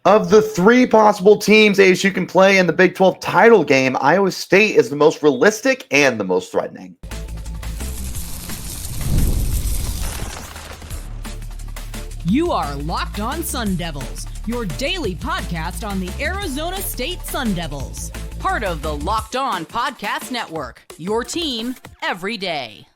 Of the three possible teams ASU can play in the Big 12 title game, Iowa State is the most realistic and the most threatening. You are Locked On Sun Devils, your daily podcast on the Arizona State Sun Devils. Part of the Locked On Podcast Network, your team every day.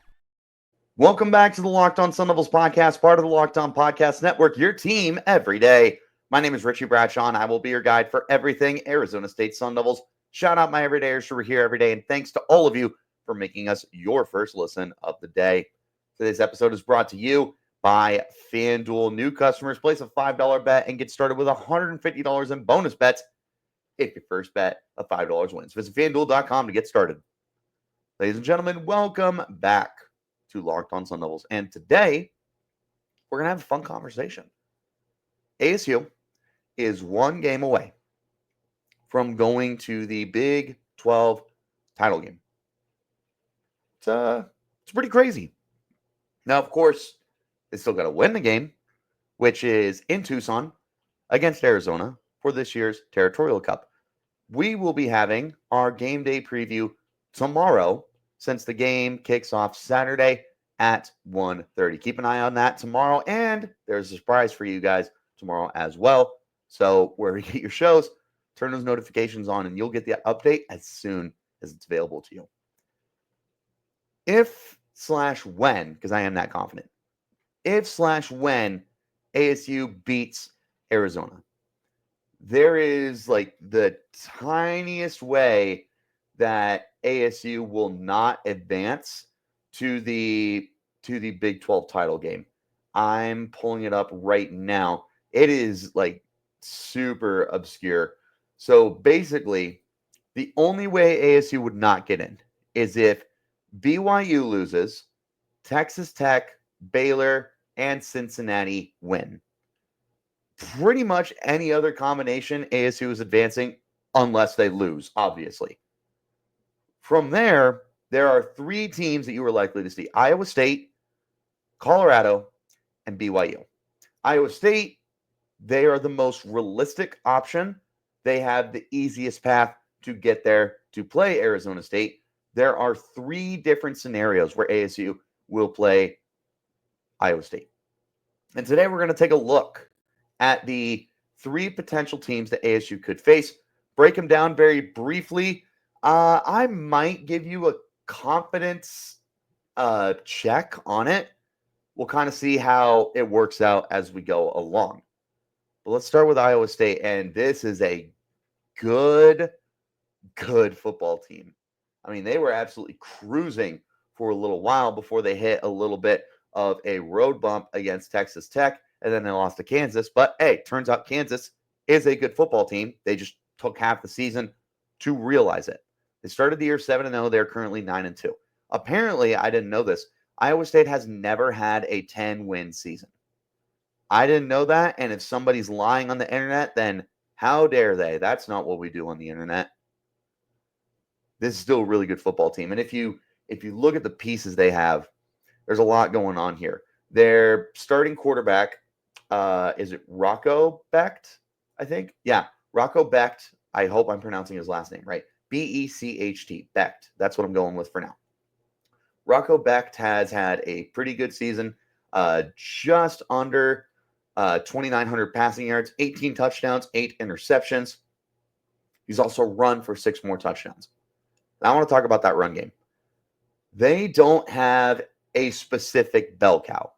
Welcome back to the Locked On Sun Devils podcast, part of the Locked On Podcast Network, your team every day. My name is Richie Bradshaw, and I will be your guide for everything Arizona State Sun Devils. Shout out my everydayers who are here every day, and thanks to all of you for making us your first listen of the day. Today's episode is brought to you by FanDuel. New customers place a $5 bet and get started with $150 in bonus bets if your first bet of $5 wins. Visit FanDuel.com to get started. Ladies and gentlemen, welcome back to Locked On Sun Devils. And today, we're going to have a fun conversation. ASU is one game away from going to the Big 12 title game. It's pretty crazy. Now, of course, they still got to win the game, which is in Tucson against Arizona for this year's Territorial Cup. We will be having our game day preview tomorrow since the game kicks off Saturday at 1:30. Keep an eye on that tomorrow, and there's a surprise for you guys tomorrow as well. So where you get your shows, turn those notifications on, and you'll get the update as soon as it's available to you. If/when, because I am that confident, if/when ASU beats Arizona, there is like the tiniest way that ASU will not advance to the Big 12 title game. I'm pulling it up right now. It is like super obscure. So basically, the only way ASU would not get in is if BYU loses, Texas Tech, Baylor, and Cincinnati win. Pretty much any other combination, ASU is advancing unless they lose, obviously. From there are three teams that you are likely to see: Iowa State, Colorado, and BYU. Iowa State, they are the most realistic option. They have the easiest path to get there to play Arizona State. There are three different scenarios where ASU will play Iowa State. And today we're going to take a look at the three potential teams that ASU could face, break them down very briefly. I might give you a confidence check on it. We'll kind of see how it works out as we go along. But let's start with Iowa State, and this is a good football team. I mean, they were absolutely cruising for a little while before they hit a little bit of a road bump against Texas Tech, and then they lost to Kansas. But hey, turns out Kansas is a good football team. They just took half the season to realize it. They started the year 7-0. They're currently 9-2. Apparently, I didn't know this, Iowa State has never had a 10-win season. I didn't know that, and if somebody's lying on the internet, then how dare they? That's not what we do on the internet. This is still a really good football team. And if you look at the pieces they have, there's a lot going on here. Their starting quarterback, is it Rocco Becht, I think? Yeah, Rocco Becht. I hope I'm pronouncing his last name right. Becht, Becht. That's what I'm going with for now. Rocco Becht has had a pretty good season, just under 2,900 passing yards, 18 touchdowns, 8 interceptions. He's also run for 6 more touchdowns. Now I want to talk about that run game. They don't have a specific bell cow.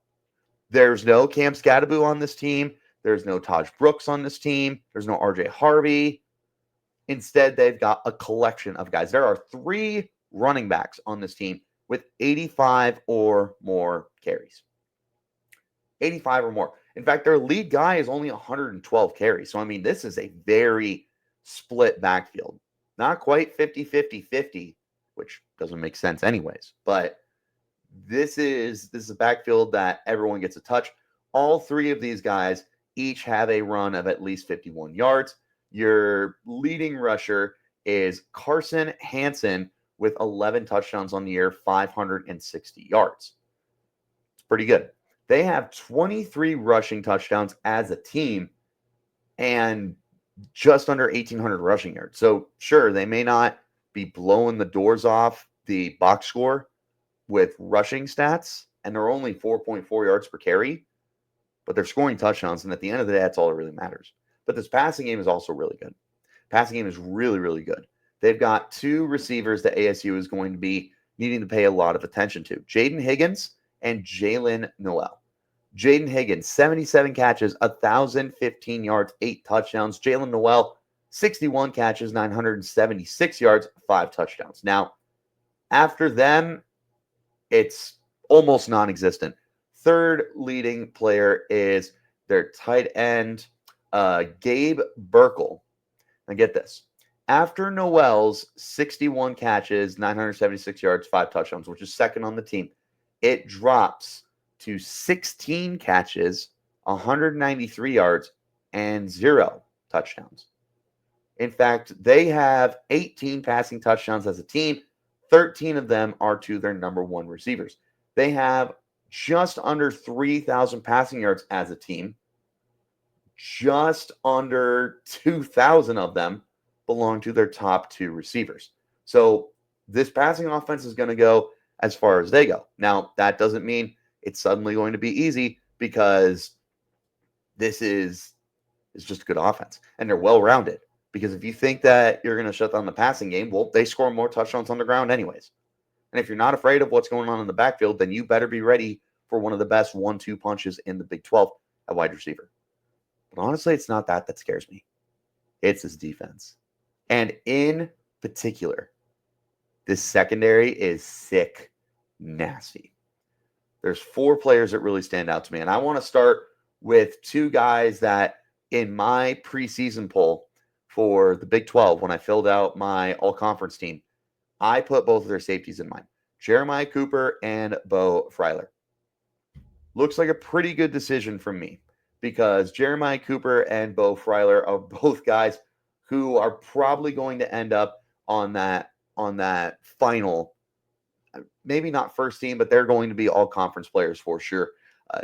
There's no Cam Scadaboo on this team. There's no Taj Brooks on this team. There's no RJ Harvey. Instead, they've got a collection of guys. There are 3 running backs on this team with 85 or more carries. 85 or more. In fact, their lead guy is only 112 carries. So, I mean, this is a very split backfield. Not quite 50-50-50, which doesn't make sense anyways. But this is a backfield that everyone gets a touch. All 3 of these guys each have a run of at least 51 yards. Your leading rusher is Carson Hansen with 11 touchdowns on the year, 560 yards. It's pretty good. They have 23 rushing touchdowns as a team, and just under 1,800 rushing yards. So sure, they may not be blowing the doors off the box score with rushing stats, and they're only 4.4 yards per carry, but they're scoring touchdowns. And at the end of the day, that's all that really matters. But this passing game is also really good. Passing game is really, really good. They've got two receivers that ASU is going to be needing to pay a lot of attention to: Jaden Higgins and Jalen Noel. Jaden Higgins, 77 catches, 1,015 yards, 8 touchdowns. Jalen Noel, 61 catches, 976 yards, 5 touchdowns. Now, after them, it's almost non-existent. Third leading player is their tight end, Gabe Burkle. Now get this. After Noel's 61 catches, 976 yards, 5 touchdowns, which is second on the team, it drops to 16 catches, 193 yards, and 0 touchdowns. In fact, they have 18 passing touchdowns as a team. 13 of them are to their number one receivers. They have just under 3,000 passing yards as a team. Just under 2,000 of them belong to their top 2 receivers. So this passing offense is going to go as far as they go. Now, that doesn't mean it's suddenly going to be easy, because this is just a good offense, and they're well-rounded. Because if you think that you're going to shut down the passing game, well, they score more touchdowns on the ground anyways. And if you're not afraid of what's going on in the backfield, then you better be ready for one of the best 1-2 punches in the Big 12 at wide receiver. But honestly, it's not that scares me. It's his defense. And in particular, this secondary is sick, nasty. There's 4 players that really stand out to me. And I want to start with 2 guys that in my preseason poll for the Big 12, when I filled out my all-conference team, I put both of their safeties in mind: Jeremiah Cooper and Bo Freiler. Looks like a pretty good decision from me, because Jeremiah Cooper and Bo Freiler are both guys who are probably going to end up on that final, maybe not first team, but they're going to be all conference players for sure.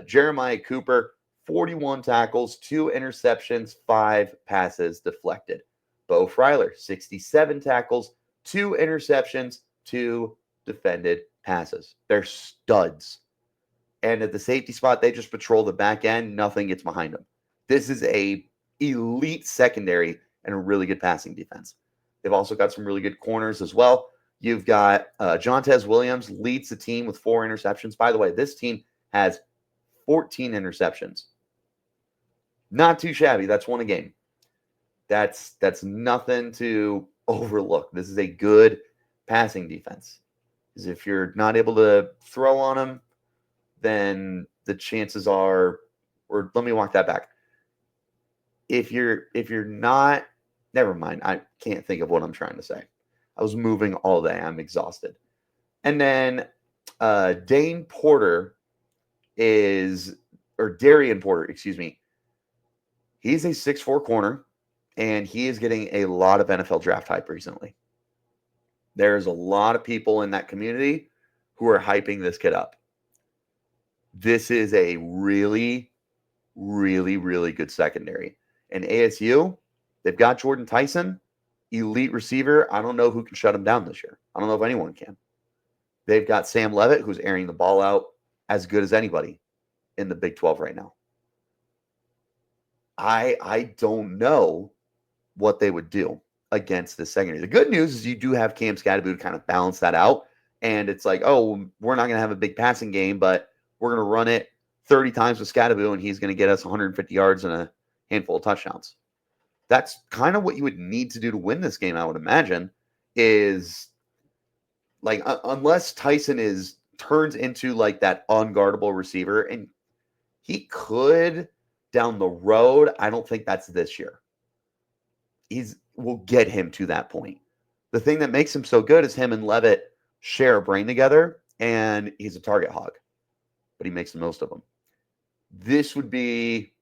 Jeremiah Cooper, 41 tackles, 2 interceptions, 5 passes deflected. Bo Freiler, 67 tackles, 2 interceptions, 2 defended passes. They're studs. And at the safety spot, they just patrol the back end. Nothing gets behind them. This is a elite secondary and a really good passing defense. They've also got some really good corners as well. You've got Jontez Williams leads the team with 4 interceptions. By the way, this team has 14 interceptions. Not too shabby. That's 1 a game. That's nothing to overlook. This is a good passing defense. Because if you're not able to throw on them, then the chances are, or let me walk that back. If you're not, never mind. I can't think of what I'm trying to say. I was moving all day. I'm exhausted. And then Darian Porter, excuse me. He's a 6'4" corner, and he is getting a lot of NFL draft hype recently. There's a lot of people in that community who are hyping this kid up. This is a really, really, really good secondary. And ASU, they've got Jordan Tyson, elite receiver. I don't know who can shut him down this year. I don't know if anyone can. They've got Sam Levitt, who's airing the ball out as good as anybody in the Big 12 right now. I don't know what they would do against this secondary. The good news is you do have Cam Scadaboo to kind of balance that out. And it's like, oh, we're not going to have a big passing game, but we're going to run it 30 times with Scadaboo, and he's going to get us 150 yards and a handful of touchdowns. That's kind of what you would need to do to win this game, I would imagine, is like, unless Tyson turns into like that unguardable receiver, and he could down the road. I don't think that's this year. We'll get him to that point. The thing that makes him so good is him and Levitt share a brain together, and he's a target hog, but he makes the most of them. This would be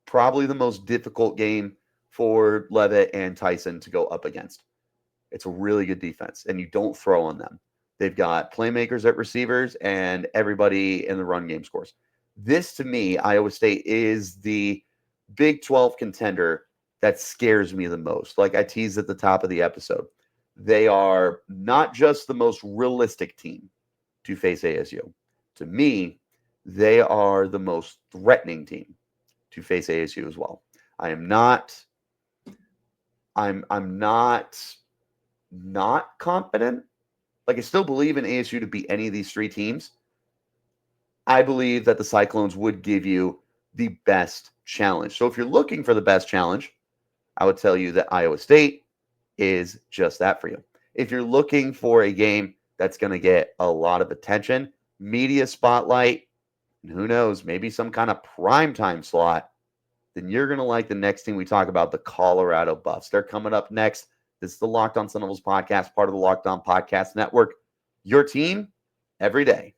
probably the most difficult game for Levitt and Tyson to go up against. It's a really good defense, and you don't throw on them. They've got playmakers at receivers, and everybody in the run game scores. This, to me, Iowa State is the Big 12 contender that scares me the most. Like I teased at the top of the episode, they are not just the most realistic team to face ASU. To me, they are the most threatening team to face ASU as well. I'm not confident. Like I still believe in ASU to beat any of these three teams. I believe that the Cyclones would give you the best challenge. So if you're looking for the best challenge, I would tell you that Iowa State is just that for you. If you're looking for a game that's going to get a lot of attention, media spotlight, and who knows, maybe some kind of primetime slot, then you're going to like the next thing we talk about, the Colorado Buffs. They're coming up next. This is the Locked On Sun Devils podcast, part of the Locked On Podcast Network. Your team every day.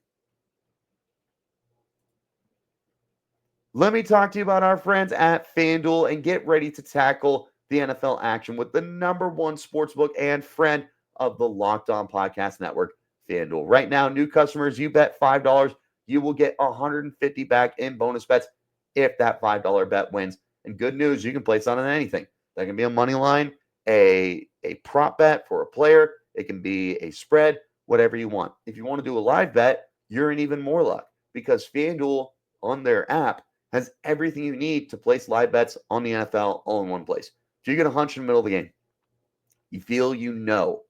Let me talk to you about our friends at FanDuel and get ready to tackle the NFL action with the number one sportsbook and friend of the Locked On Podcast Network, FanDuel. Right now, new customers, you bet $5, you will get $150 back in bonus bets if that $5 bet wins. And good news, you can place on anything. That can be a money line, a prop bet for a player. It can be a spread, whatever you want. If you want to do a live bet, you're in even more luck because FanDuel on their app has everything you need to place live bets on the NFL all in one place. So you get a hunch in the middle of the game. You feel you know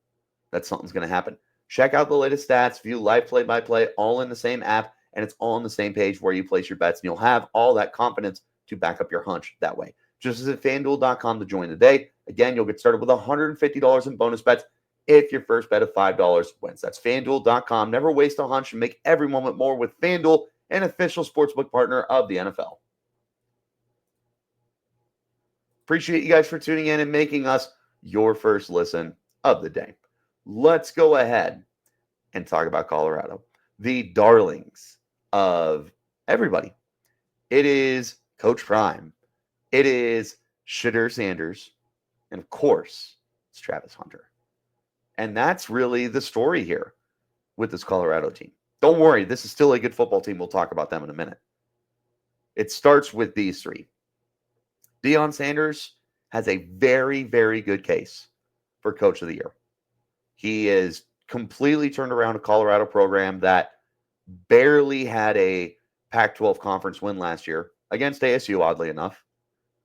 that something's going to happen. Check out the latest stats, view live play-by-play, all in the same app, and it's all on the same page where you place your bets, and you'll have all that confidence to back up your hunch that way. Just visit FanDuel.com to join today. Again, you'll get started with $150 in bonus bets if your first bet of $5 wins. That's FanDuel.com. Never waste a hunch and make every moment more with FanDuel, an official sportsbook partner of the NFL. Appreciate you guys for tuning in and making us your first listen of the day. Let's go ahead and talk about Colorado, the darlings of everybody. It is Coach Prime. It is Shedeur Sanders. And of course, it's Travis Hunter. And that's really the story here with this Colorado team. Don't worry, this is still a good football team. We'll talk about them in a minute. It starts with these three. Deion Sanders has a very, very good case for Coach of the Year. He has completely turned around a Colorado program that barely had a Pac-12 conference win last year against ASU, oddly enough.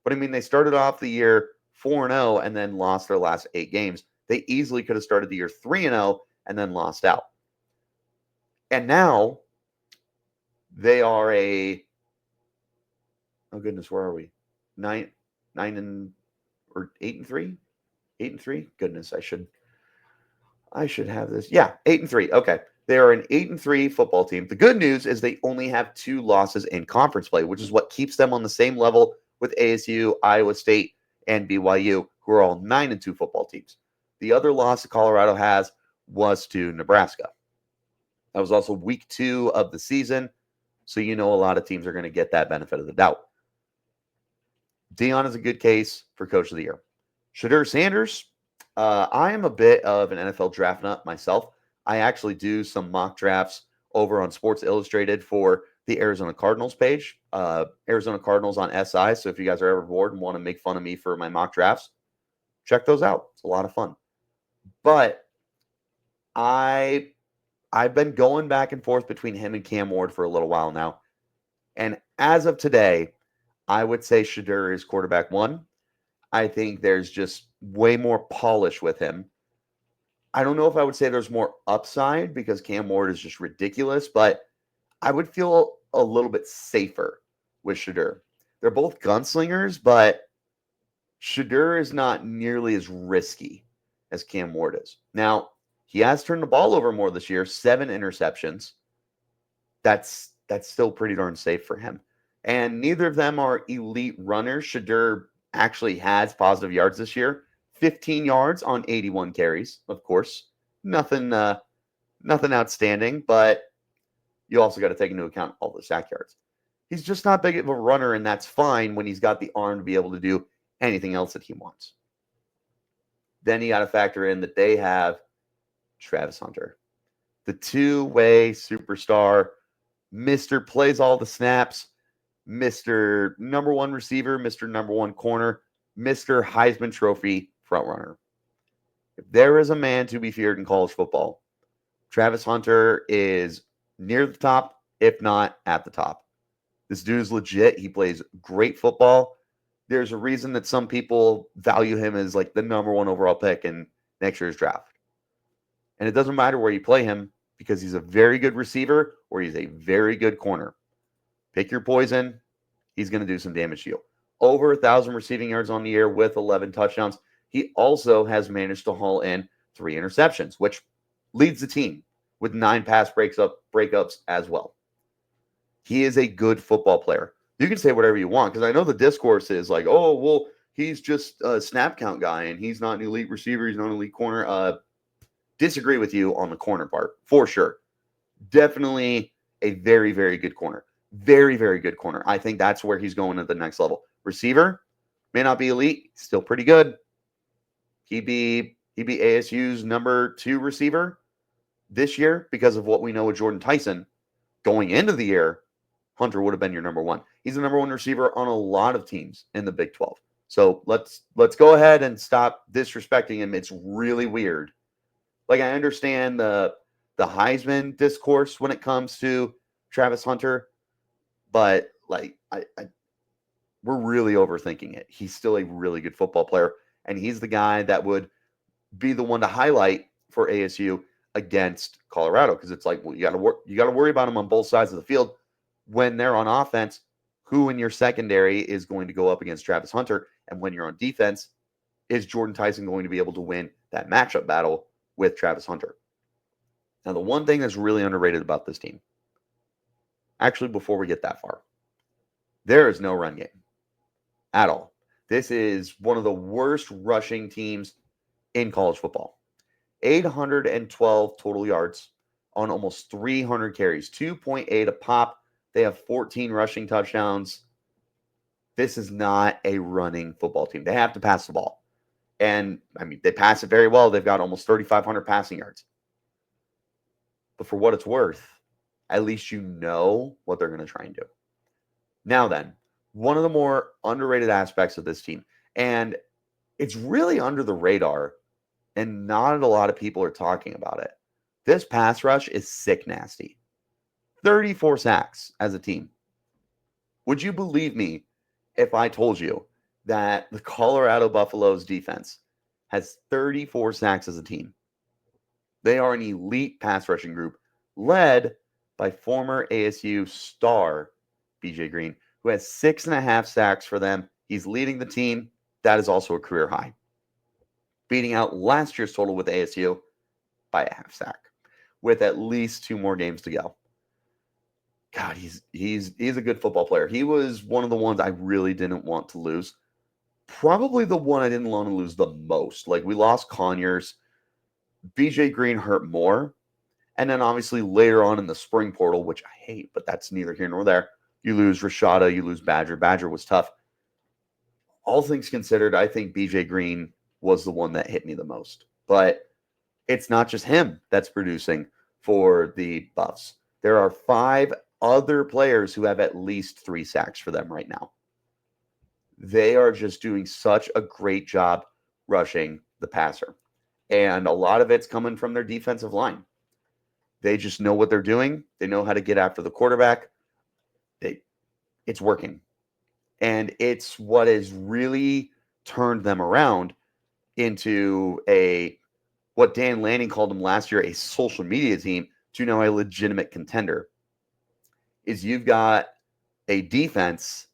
But I mean, they started off the year 4-0 and then lost their last 8 games. They easily could have started the year 3-0 and then lost out. And now they are oh goodness, where are we? 8-3? 8-3? Goodness, I should have this. Yeah, 8-3. Okay. They are an 8-3 football team. The good news is they only have 2 losses in conference play, which is what keeps them on the same level with ASU, Iowa State, and BYU, who are all 9-2 football teams. The other loss that Colorado has was to Nebraska. That was also week 2 of the season, so you know a lot of teams are going to get that benefit of the doubt. Deion is a good case for Coach of the Year. Shedeur Sanders, I am a bit of an NFL draft nut myself. I actually do some mock drafts over on Sports Illustrated for the Arizona Cardinals page. Arizona Cardinals on SI, so if you guys are ever bored and want to make fun of me for my mock drafts, check those out. It's a lot of fun. But I've been going back and forth between him and Cam Ward for a little while now. And as of today, I would say Shedeur is quarterback 1. I think there's just way more polish with him. I don't know if I would say there's more upside because Cam Ward is just ridiculous, but I would feel a little bit safer with Shedeur. They're both gunslingers, but Shedeur is not nearly as risky as Cam Ward is. Now, he has turned the ball over more this year, 7 interceptions. That's still pretty darn safe for him. And neither of them are elite runners. Shedeur actually has positive yards this year, 15 yards on 81 carries, of course. Nothing outstanding, but you also got to take into account all the sack yards. He's just not big of a runner, and that's fine when he's got the arm to be able to do anything else that he wants. Then you got to factor in that they have Travis Hunter, the two-way superstar, Mr. plays all the snaps, Mr. number 1 receiver, Mr. number 1 corner, Mr. Heisman Trophy frontrunner. If there is a man to be feared in college football, Travis Hunter is near the top, if not at the top. This dude is legit. He plays great football. There's a reason that some people value him as like the number one overall pick in next year's draft. And it doesn't matter where you play him because he's a very good receiver or he's a very good corner. Pick your poison. He's going to do some damage to you. Over 1,000 receiving yards on the year with 11 touchdowns. He also has managed to haul in 3 interceptions, which leads the team with 9 pass breakups as well. He is a good football player. You can say whatever you want because I know the discourse is like, oh, well, he's just a snap count guy and he's not an elite receiver. He's not an elite corner. Disagree with you on the corner part for sure. Definitely a very, very good corner. Very, very good corner. I think that's where he's going at the next level. Receiver may not be elite, still pretty good. He'd be ASU's number 2 receiver this year because of what we know with Jordan Tyson. Going into the year, Hunter would have been your number 1. He's the number 1 receiver on a lot of teams in the Big 12. So let's go ahead and stop disrespecting him. It's really weird. Like I understand the Heisman discourse when it comes to Travis Hunter, but like we're really overthinking it. He's still a really good football player, and he's the guy that would be the one to highlight for ASU against Colorado because it's like, well, you got to worry about them on both sides of the field when they're on offense. Who in your secondary is going to go up against Travis Hunter, and when you're on defense, is Jordan Tyson going to be able to win that matchup battle with Travis Hunter? Now, the one thing that's really underrated about this team, actually, before we get that far, there is no run game at all. This is one of the worst rushing teams in college football. 812 total yards on almost 300 carries, 2.8 a pop. They have 14 rushing touchdowns. This is not a running football team. They have to pass the ball. And, I mean, they pass it very well. They've got almost 3,500 passing yards. But for what it's worth, at least you know what they're going to try and do. Now then, one of the more underrated aspects of this team, and it's really under the radar, and not a lot of people are talking about it. This pass rush is sick nasty. 34 sacks as a team. Would you believe me if I told you that the Colorado Buffaloes defense has 34 sacks as a team? They are an elite pass rushing group led by former ASU star BJ Green, who has 6.5 sacks for them. He's leading the team. That is also a career high, beating out last year's total with ASU by a half sack with at least 2 more games to go. God, he's a good football player. He was one of the ones I really didn't want to lose. Probably the one I didn't want to lose the most. Like, we lost Conyers. BJ Green hurt more. And then obviously later on in the spring portal, which I hate, but that's neither here nor there, you lose Rashada, you lose Badger. Badger was tough. All things considered, I think BJ Green was the one that hit me the most. But it's not just him that's producing for the Buffs. There are 5 other players who have at least 3 sacks for them right now. They are just doing such a great job rushing the passer. And a lot of it's coming from their defensive line. They just know what they're doing. They know how to get after the quarterback. It's working. And it's what has really turned them around into what Dan Lanning called them last year, a social media team, to now a legitimate contender. Is you've got a defense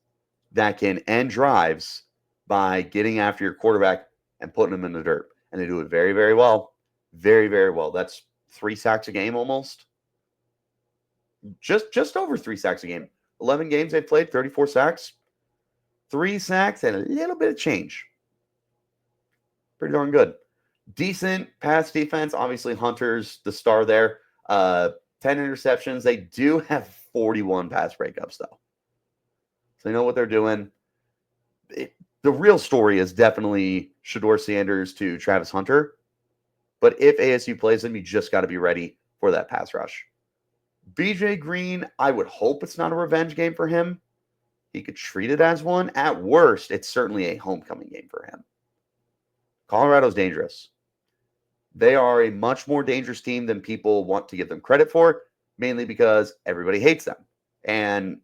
that can end drives by getting after your quarterback and putting him in the dirt. And they do it very, very well. Very, very well. That's 3 sacks a game almost. Just over 3 sacks a game. 11 games they've played, 34 sacks. 3 sacks and a little bit of change. Pretty darn good. Decent pass defense. Obviously, Hunter's the star there. 10 interceptions. They do have 41 pass breakups, though. So they know what they're doing. The real story is definitely Shedeur Sanders to Travis Hunter. But if ASU plays them, you just got to be ready for that pass rush. BJ Green, I would hope it's not a revenge game for him. He could treat it as one. At worst, it's certainly a homecoming game for him. Colorado's dangerous. They are a much more dangerous team than people want to give them credit for, mainly because everybody hates them. And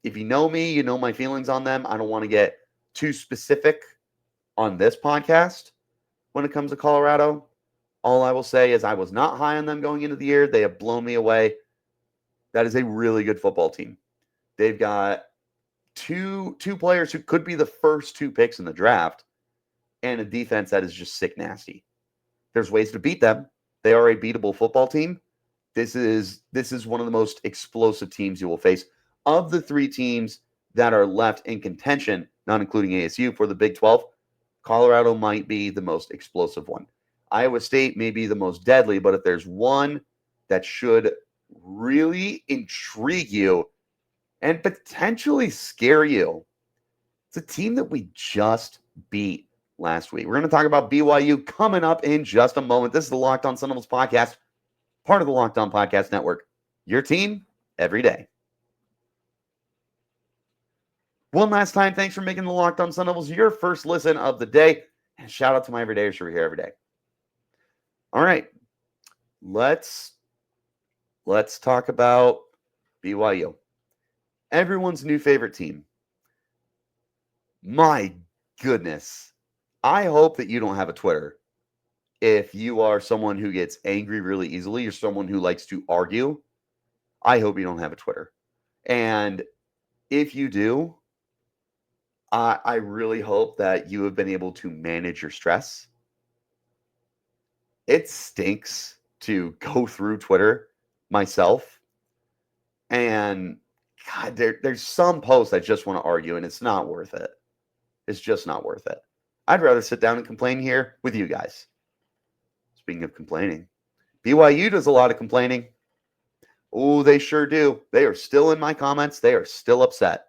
if you know me, you know my feelings on them. I don't want to get too specific on this podcast when it comes to Colorado. All I will say is I was not high on them going into the year. They have blown me away. That is a really good football team. They've got two players who could be the first 2 picks in the draft and a defense that is just sick nasty. There's ways to beat them. They are a beatable football team. This is one of the most explosive teams you will face. Of the 3 teams that are left in contention, not including ASU, for the Big 12, Colorado might be the most explosive one. Iowa State may be the most deadly, but if there's one that should really intrigue you and potentially scare you, it's a team that we just beat last week. We're going to talk about BYU coming up in just a moment. This is the Locked On Sun Devils podcast, part of the Locked On Podcast Network. Your team every day. One last time, thanks for making the Locked On Sun Devils your first listen of the day. And shout out to my everydayers who are here every day. All right, let's talk about BYU. Everyone's new favorite team. My goodness. I hope that you don't have a Twitter. If you are someone who gets angry really easily, you're someone who likes to argue, I hope you don't have a Twitter. And if you do, I really hope that you have been able to manage your stress. It stinks to go through Twitter myself. And God, there's some posts I just want to argue, and it's not worth it. It's just not worth it. I'd rather sit down and complain here with you guys. Speaking of complaining, BYU does a lot of complaining. Oh, they sure do. They are still in my comments. They are still upset.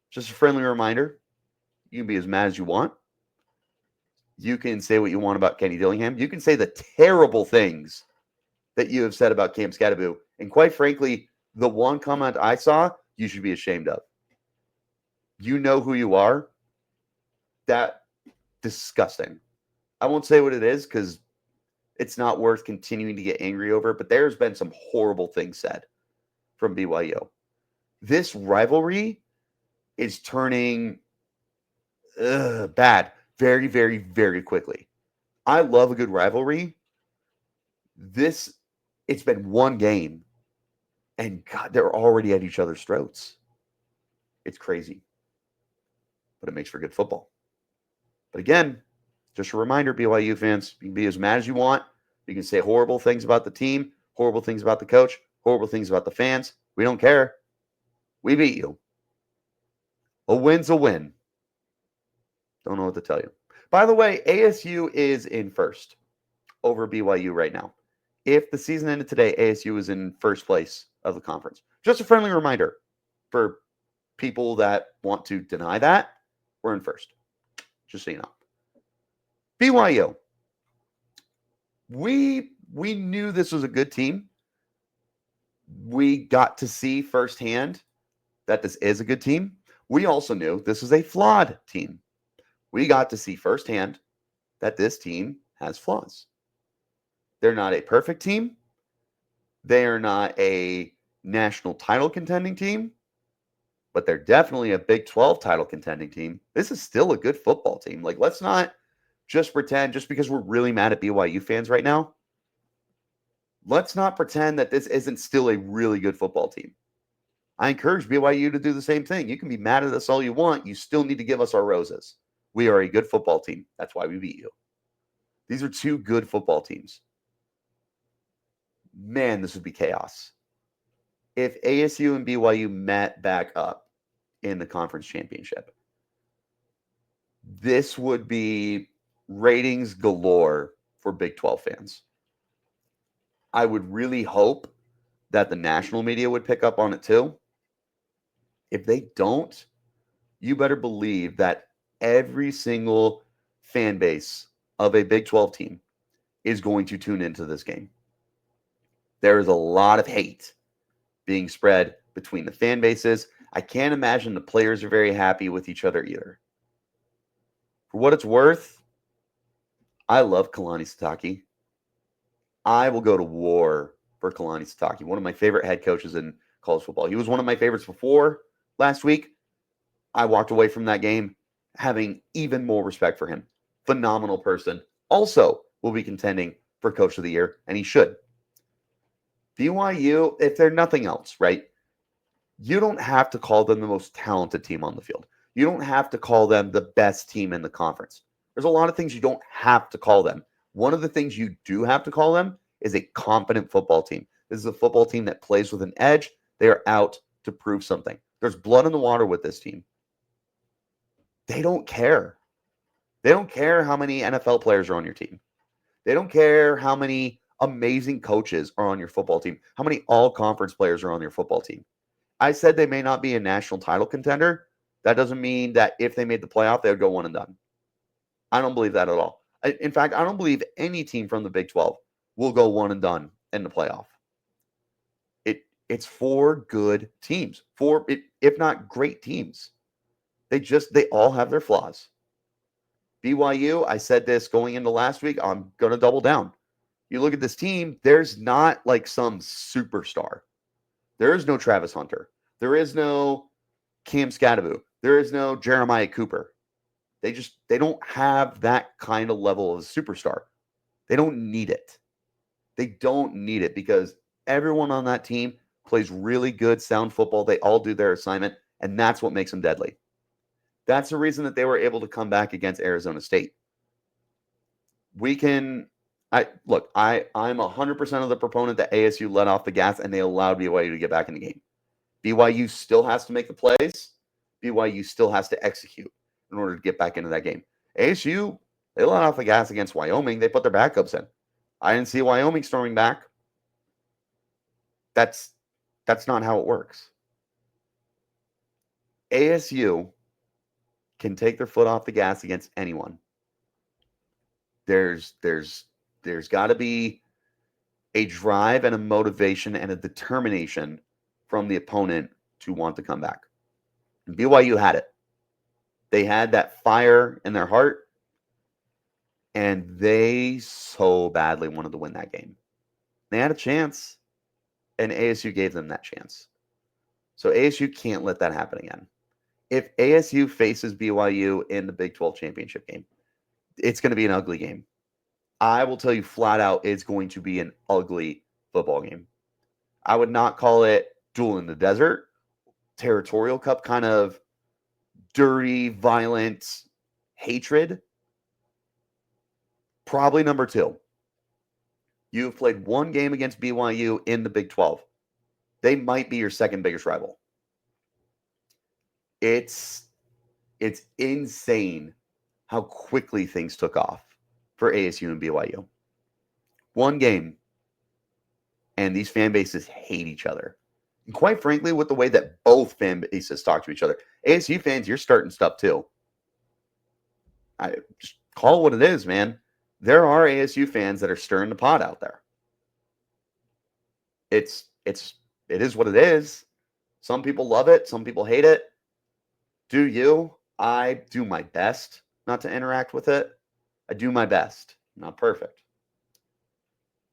Just a friendly reminder, you can be as mad as you want. You can say what you want about Kenny Dillingham. You can say the terrible things that you have said about Cam Scattaboo. And quite frankly, the one comment I saw, you should be ashamed of. You know who you are. That disgusting. I won't say what it is because it's not worth continuing to get angry over, but there's been some horrible things said from BYU. This rivalry is turning bad very, very, very quickly. I love a good rivalry. It's been one game, and God, they're already at each other's throats. It's crazy, but it makes for good football. But again, just a reminder, BYU fans, you can be as mad as you want. You can say horrible things about the team, horrible things about the coach, horrible things about the fans. We don't care. We beat you. A win's a win. Don't know what to tell you. By the way, ASU is in first over BYU right now. If the season ended today, ASU is in first place of the conference. Just a friendly reminder for people that want to deny that, we're in first. Just so you know. BYU. We knew this was a good team. We got to see firsthand that this is a good team. We also knew this is a flawed team. We got to see firsthand that this team has flaws. They're not a perfect team. They are not a national title contending team, but they're definitely a Big 12 title contending team. This is still a good football team. Like, let's not just pretend, just because we're really mad at BYU fans right now, let's not pretend that this isn't still a really good football team. I encourage BYU to do the same thing. You can be mad at us all you want. You still need to give us our roses. We are a good football team. That's why we beat you. These are 2 good football teams. Man, this would be chaos. If ASU and BYU met back up in the conference championship, this would be ratings galore for Big 12 fans. I would really hope that the national media would pick up on it too. If they don't, you better believe that every single fan base of a Big 12 team is going to tune into this game. There is a lot of hate being spread between the fan bases. I can't imagine the players are very happy with each other either. For what it's worth, I love Kalani Sitake. I will go to war for Kalani Sitake, one of my favorite head coaches in college football. He was one of my favorites before last week. I walked away from that game having even more respect for him. Phenomenal person. Also will be contending for Coach of the Year, and he should. BYU, if they're nothing else, right? You don't have to call them the most talented team on the field. You don't have to call them the best team in the conference. There's a lot of things you don't have to call them. One of the things you do have to call them is a competent football team. This is a football team that plays with an edge. They are out to prove something. There's blood in the water with this team. They don't care. They don't care how many NFL players are on your team. They don't care how many amazing coaches are on your football team, how many all-conference players are on your football team. I said they may not be a national title contender. That doesn't mean that if they made the playoff, they would go one and done. I don't believe that at all. In fact, I don't believe any team from the Big 12 will go one and done in the playoff. It's four good teams, if not great teams. They all have their flaws. BYU, I said this going into last week, I'm going to double down. You look at this team, there's not like some superstar. There is no Travis Hunter. There is no Cam Scadaboo. There is no Jeremiah Cooper. They don't have that kind of level of superstar. They don't need it. They don't need it because everyone on that team plays really good, sound football. They all do their assignment, and that's what makes them deadly. That's the reason that they were able to come back against Arizona State. I'm 100% of the proponent that ASU let off the gas and they allowed BYU to get back in the game. BYU still has to make the plays. BYU still has to execute in order to get back into that game. ASU, they let off the gas against Wyoming. They put their backups in. I didn't see Wyoming storming back. That's not how it works. ASU can take their foot off the gas against anyone. There's got to be a drive and a motivation and a determination from the opponent to want to come back. And BYU had it. They had that fire in their heart, and they so badly wanted to win that game. They had a chance, and ASU gave them that chance. So ASU can't let that happen again. If ASU faces BYU in the Big 12 championship game, it's going to be an ugly game. I will tell you flat out, it's going to be an ugly football game. I would not call it duel in the desert, territorial cup kind of dirty, violent hatred. Probably number 2. You've played one game against BYU in the Big 12. They might be your second biggest rival. It's insane how quickly things took off for ASU and BYU. One game, and these fan bases hate each other. And quite frankly, with the way that both fan bases talk to each other, ASU fans, you're starting stuff too. I just call it what it is, man. There are ASU fans that are stirring the pot out there. It is what it is. Some people love it. Some people hate it. Do you? I do my best not to interact with it. I do my best. Not perfect.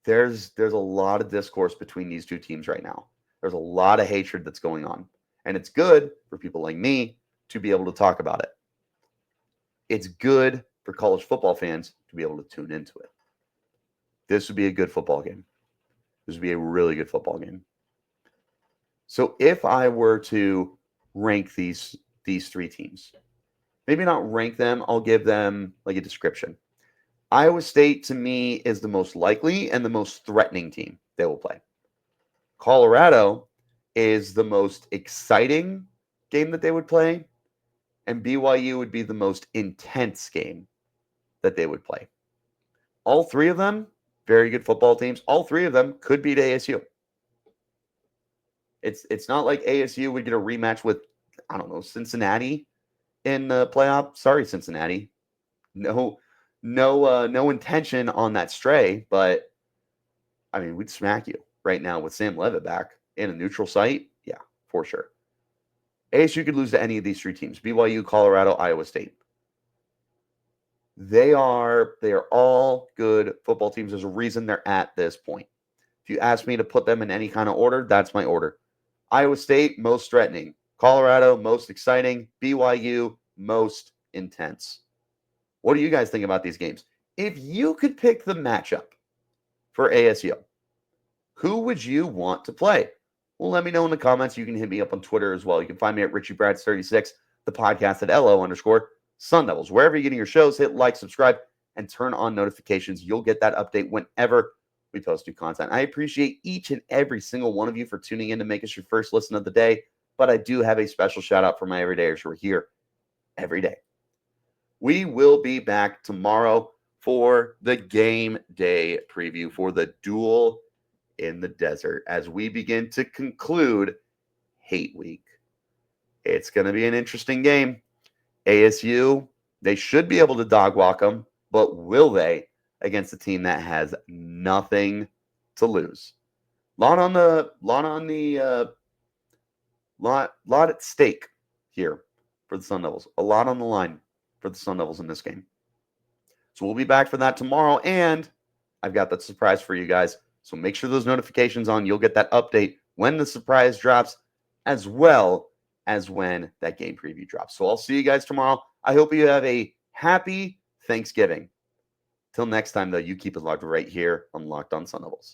There's a lot of discourse between these two teams right now. There's a lot of hatred that's going on. And it's good for people like me to be able to talk about it. It's good for college football fans to be able to tune into it. This would be a good football game. This would be a really good football game. So if I were to rank these 3 teams, maybe not rank them, I'll give them like a description. Iowa State, to me, is the most likely and the most threatening team they will play. Colorado is the most exciting game that they would play, and BYU would be the most intense game that they would play. All 3 of them, very good football teams. All 3 of them could beat ASU. It's not like ASU would get a rematch with, I don't know, Cincinnati in the playoff. Sorry, Cincinnati. No intention on that stray, but I mean, we'd smack you right now with Sam Levitt back in a neutral site. Yeah, for sure. ASU could lose to any of these 3 teams: BYU, Colorado, Iowa State. They are all good football teams. There's a reason they're at this point. If you ask me to put them in any kind of order, that's my order. Iowa State, most threatening. Colorado, most exciting. BYU, most intense. What do you guys think about these games? If you could pick the matchup for ASU, who would you want to play? Well, let me know in the comments. You can hit me up on Twitter as well. You can find me at Richie Bradshaw36, the podcast at LO_Sun Devils. Wherever you're getting your shows, hit like, subscribe, and turn on notifications. You'll get that update whenever we post new content. I appreciate each and every single one of you for tuning in to make us your first listen of the day. But I do have a special shout out for my everydayers who are here every day. We will be back tomorrow for the game day preview for the duel in the desert as we begin to conclude Hate Week. It's going to be an interesting game. ASU, they should be able to dog walk them, but will they against a team that has nothing to lose? Lot at stake here for the Sun Devils. A lot on the line for the Sun Devils in this game. So we'll be back for that tomorrow, and I've got that surprise for you guys. So make sure those notifications on. You'll get that update when the surprise drops, as well as when that game preview drops. So I'll see you guys tomorrow. I hope you have a happy Thanksgiving. Till next time, though, you keep it locked right here on Locked On Sun Devils.